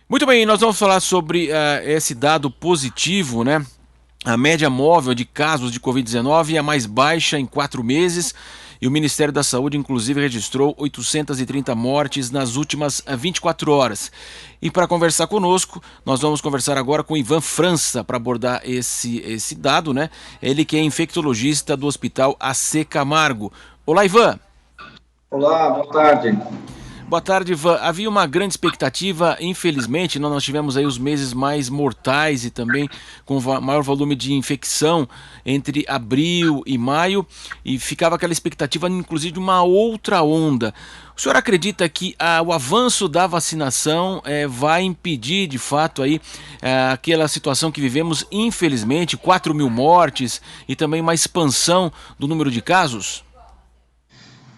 Muito bem, nós vamos falar sobre esse dado positivo, né? A média móvel de casos de Covid-19 é a mais baixa em 4 meses e o Ministério da Saúde, inclusive, registrou 830 mortes nas últimas 24 horas. E para conversar conosco, nós vamos conversar agora com Ivan França para abordar esse dado, né? Ele que é infectologista do Hospital AC Camargo. Olá, Ivan! Olá, boa tarde. Boa tarde, Ivan. Havia uma grande expectativa, infelizmente, nós tivemos aí os meses mais mortais e também com maior volume de infecção entre abril e maio, e ficava aquela expectativa, inclusive, de uma outra onda. O senhor acredita que o avanço da vacinação vai impedir, de fato, aí, aquela situação que vivemos, infelizmente, 4 mil mortes e também uma expansão do número de casos?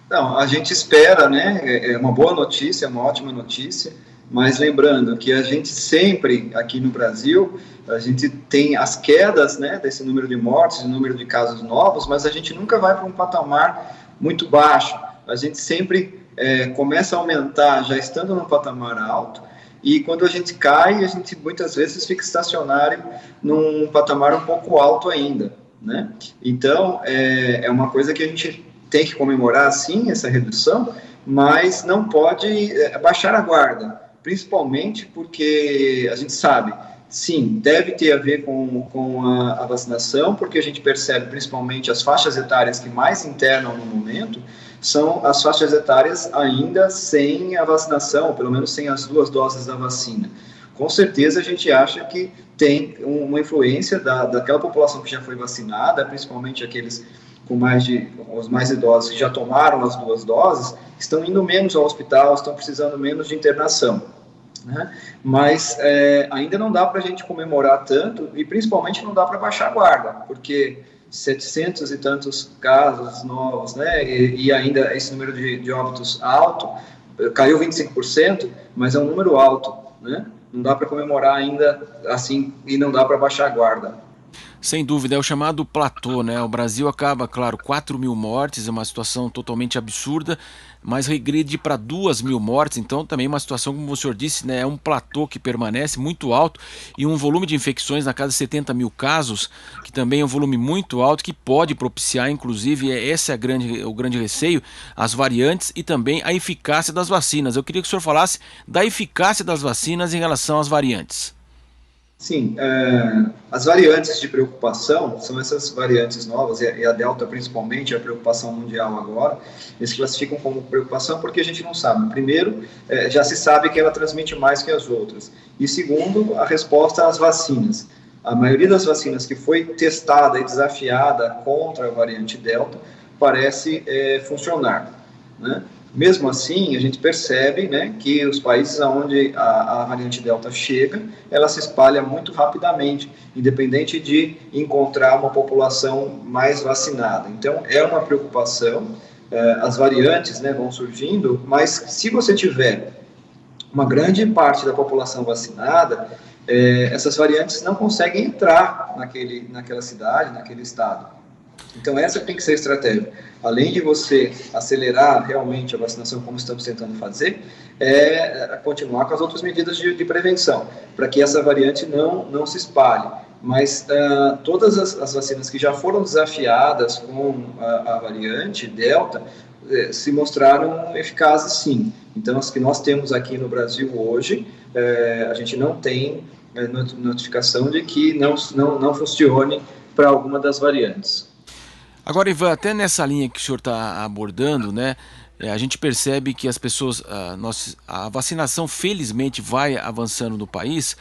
Não, a gente espera, né? É uma boa notícia, é uma ótima notícia, mas lembrando que a gente sempre, aqui no Brasil, a gente tem as quedas, né, desse número de mortes, número de casos novos, mas a gente nunca vai para um patamar muito baixo. A gente sempre começa a aumentar já estando num patamar alto, e quando a gente cai, a gente muitas vezes fica estacionário num patamar um pouco alto ainda, né? Então, é uma coisa que a gente tem que comemorar, sim, essa redução, mas não pode baixar a guarda, principalmente porque a gente sabe, sim, deve ter a ver com a vacinação, porque a gente percebe, principalmente, as faixas etárias que mais internam no momento, são as faixas etárias ainda sem a vacinação, ou pelo menos sem as 2 doses da vacina. Com certeza a gente acha que tem uma influência daquela população que já foi vacinada, principalmente aqueles os mais idosos que já tomaram as 2 doses, estão indo menos ao hospital, estão precisando menos de internação, né? Mas ainda não dá para a gente comemorar tanto, e principalmente não dá para baixar a guarda, porque 700 e tantos casos novos, né? E ainda esse número de óbitos alto, caiu 25%, mas é um número alto, né? Não dá para comemorar ainda assim, e não dá para baixar a guarda. Sem dúvida, é o chamado platô, né? O Brasil acaba, claro, 4 mil mortes, é uma situação totalmente absurda, mas regride para 2 mil mortes, então também uma situação, como o senhor disse, né? É um platô que permanece muito alto e um volume de infecções na casa de 70 mil casos, que também é um volume muito alto, que pode propiciar, inclusive, esse é o grande receio, as variantes e também a eficácia das vacinas. Eu queria que o senhor falasse da eficácia das vacinas em relação às variantes. Sim, as variantes de preocupação são essas variantes novas, e a Delta principalmente, a preocupação mundial agora, eles classificam como preocupação porque a gente não sabe. Primeiro, já se sabe que ela transmite mais que as outras. E segundo, a resposta às vacinas. A maioria das vacinas que foi testada e desafiada contra a variante Delta parece funcionar, né? Mesmo assim, a gente percebe, né, que os países onde a variante Delta chega, ela se espalha muito rapidamente, independente de encontrar uma população mais vacinada. Então, é uma preocupação, as variantes, né, vão surgindo, mas se você tiver uma grande parte da população vacinada, essas variantes não conseguem entrar naquela cidade, naquele estado. Então, essa tem que ser a estratégia. Além de você acelerar realmente a vacinação, como estamos tentando fazer, continuar com as outras medidas de prevenção, para que essa variante não se espalhe. Mas todas as vacinas que já foram desafiadas com a variante Delta se mostraram eficazes, sim. Então, as que nós temos aqui no Brasil hoje, a gente não tem notificação de que não funcione para alguma das variantes. Agora, Ivan, até nessa linha que o senhor está abordando, né? A gente percebe que as pessoas, a vacinação felizmente vai avançando no país.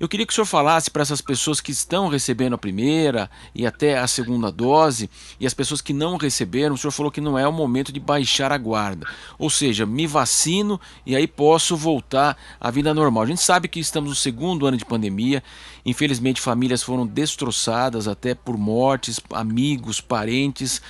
Eu queria que o senhor falasse para essas pessoas que estão recebendo a primeira e até a segunda dose, e as pessoas que não receberam, o senhor falou que não é o momento de baixar a guarda. Ou seja, me vacino e aí posso voltar à vida normal. A gente sabe que estamos no segundo ano de pandemia, infelizmente famílias foram destroçadas até por mortes, amigos, parentes,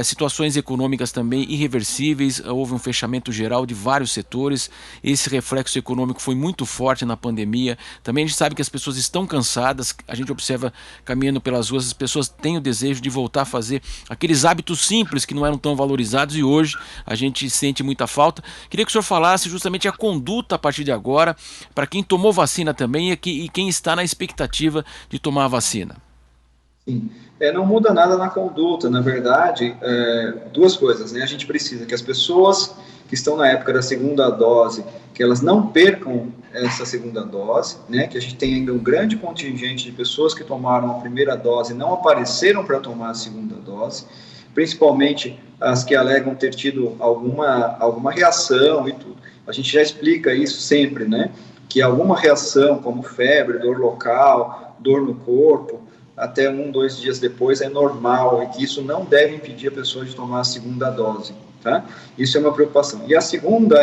situações econômicas também irreversíveis, houve um fechamento geral de vários setores, esse reflexo econômico foi muito forte na pandemia. Também a gente sabe que as pessoas estão cansadas, a gente observa caminhando pelas ruas, as pessoas têm o desejo de voltar a fazer aqueles hábitos simples que não eram tão valorizados e hoje a gente sente muita falta. Queria que o senhor falasse justamente a conduta a partir de agora, para quem tomou vacina também e quem está na expectativa de tomar a vacina. Sim. Não muda nada na conduta, na verdade, duas coisas, né? A gente precisa que as pessoas que estão na época da segunda dose, que elas não percam essa segunda dose, né? Que a gente tem ainda um grande contingente de pessoas que tomaram a primeira dose e não apareceram para tomar a segunda dose, principalmente as que alegam ter tido alguma reação e tudo. A gente já explica isso sempre, né? Que alguma reação, como febre, dor local, dor no corpo, até 2 dias depois é normal, e que isso não deve impedir a pessoa de tomar a segunda dose, tá? Isso é uma preocupação. E a segunda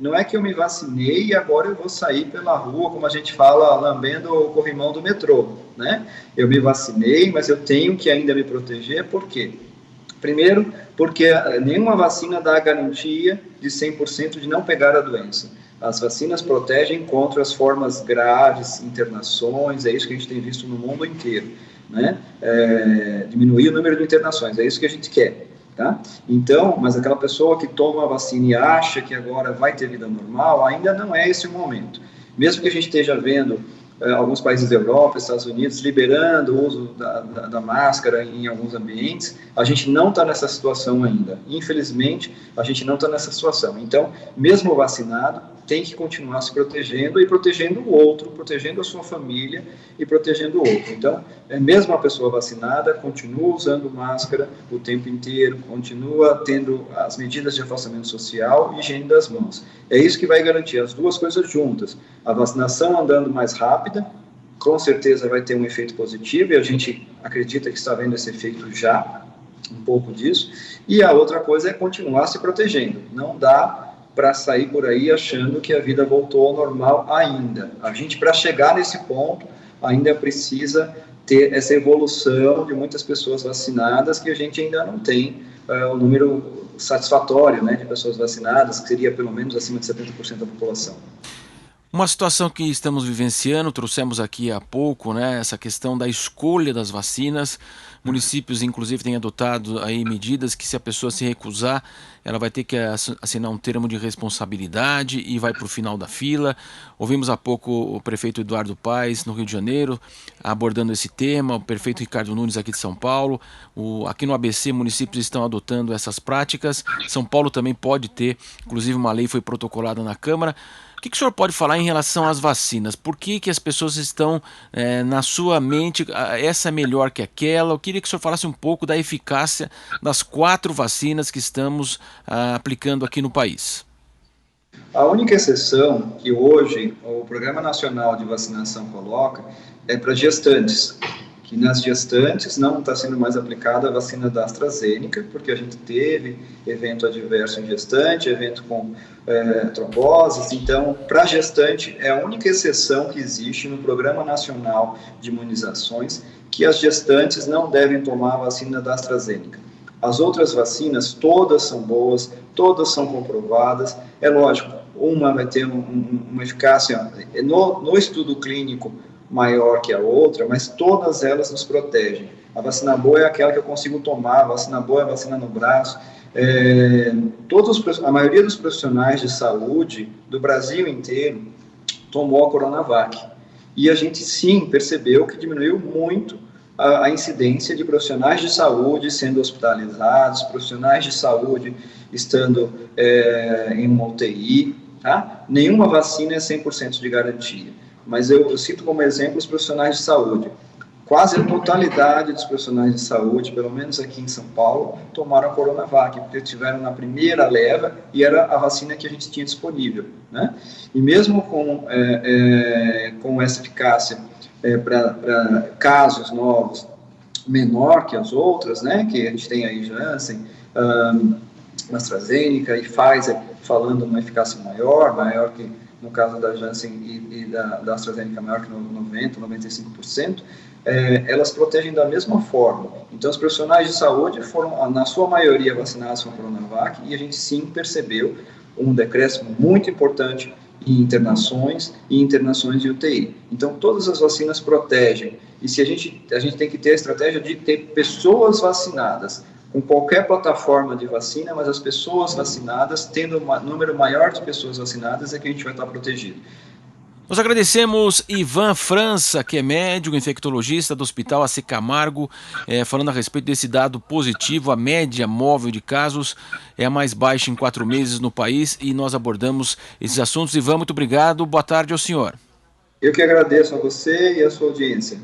não é que eu me vacinei e agora eu vou sair pela rua, como a gente fala, lambendo o corrimão do metrô, né? Eu me vacinei, mas eu tenho que ainda me proteger, por quê? Primeiro, porque nenhuma vacina dá a garantia de 100% de não pegar a doença. As vacinas protegem contra as formas graves, internações, é isso que a gente tem visto no mundo inteiro, né? Diminuir o número de internações, é isso que a gente quer, tá? Então, mas aquela pessoa que toma a vacina e acha que agora vai ter vida normal, ainda não é esse o momento. Mesmo que a gente esteja vendo alguns países da Europa, Estados Unidos, liberando o uso da máscara em alguns ambientes, a gente não está nessa situação ainda. Infelizmente, a gente não está nessa situação. Então, mesmo vacinado, tem que continuar se protegendo e protegendo o outro, protegendo a sua família e protegendo o outro. Então, mesmo a pessoa vacinada, continua usando máscara o tempo inteiro, continua tendo as medidas de afastamento social e higiene das mãos. É isso que vai garantir as duas coisas juntas. A vacinação andando mais rápida, com certeza vai ter um efeito positivo, e a gente acredita que está vendo esse efeito já, um pouco disso. E a outra coisa é continuar se protegendo. Não dá para sair por aí achando que a vida voltou ao normal ainda. A gente, para chegar nesse ponto, ainda precisa ter essa evolução de muitas pessoas vacinadas, que a gente ainda não tem um número satisfatório, né, de pessoas vacinadas, que seria pelo menos acima de 70% da população. Uma situação que estamos vivenciando, trouxemos aqui há pouco, né, essa questão da escolha das vacinas. Municípios, inclusive, têm adotado aí medidas que, se a pessoa se recusar, ela vai ter que assinar um termo de responsabilidade e vai para o final da fila. Ouvimos há pouco o prefeito Eduardo Paes, no Rio de Janeiro, abordando esse tema, o prefeito Ricardo Nunes, aqui de São Paulo. Aqui no ABC, municípios estão adotando essas práticas. São Paulo também pode ter, inclusive uma lei foi protocolada na Câmara. O que o senhor pode falar em relação às vacinas? Por que as pessoas estão na sua mente, essa é melhor que aquela? Eu queria que o senhor falasse um pouco da eficácia das 4 vacinas que estamos aplicando aqui no país. A única exceção que hoje o Programa Nacional de Vacinação coloca é para gestantes, que nas gestantes não está sendo mais aplicada a vacina da AstraZeneca, porque a gente teve evento adverso em gestante, evento com tromboses. Então, para gestante, é a única exceção que existe no Programa Nacional de Imunizações, que as gestantes não devem tomar a vacina da AstraZeneca. As outras vacinas, todas são boas, todas são comprovadas. É lógico, uma vai ter uma eficácia no estudo clínico maior que a outra, mas todas elas nos protegem. A vacina boa é aquela que eu consigo tomar, a vacina boa é a vacina no braço. A maioria dos profissionais de saúde do Brasil inteiro tomou a Coronavac. E a gente, sim, percebeu que diminuiu muito a incidência de profissionais de saúde sendo hospitalizados, profissionais de saúde estando em uma UTI, tá? Nenhuma vacina é 100% de garantia, mas eu cito como exemplo os profissionais de saúde. Quase a totalidade dos profissionais de saúde, pelo menos aqui em São Paulo, tomaram a Coronavac, porque tiveram na primeira leva e era a vacina que a gente tinha disponível, né? E mesmo com essa eficácia para casos novos, menor que as outras, né, que a gente tem aí Janssen, AstraZeneca e Pfizer falando uma eficácia maior que no caso da Janssen e da AstraZeneca maior que 90%, 95%, elas protegem da mesma forma. Então, os profissionais de saúde foram, na sua maioria, vacinados com a Coronavac, e a gente sim percebeu um decréscimo muito importante em internações e internações de UTI. Então, todas as vacinas protegem. E se a gente tem que ter a estratégia de ter pessoas vacinadas, com qualquer plataforma de vacina, mas as pessoas vacinadas, tendo um número maior de pessoas vacinadas, é que a gente vai estar protegido. Nós agradecemos Ivan França, que é médico infectologista do Hospital AC Camargo, falando a respeito desse dado positivo. A média móvel de casos é a mais baixa em 4 meses no país e nós abordamos esses assuntos. Ivan, muito obrigado. Boa tarde ao senhor. Eu que agradeço a você e a sua audiência.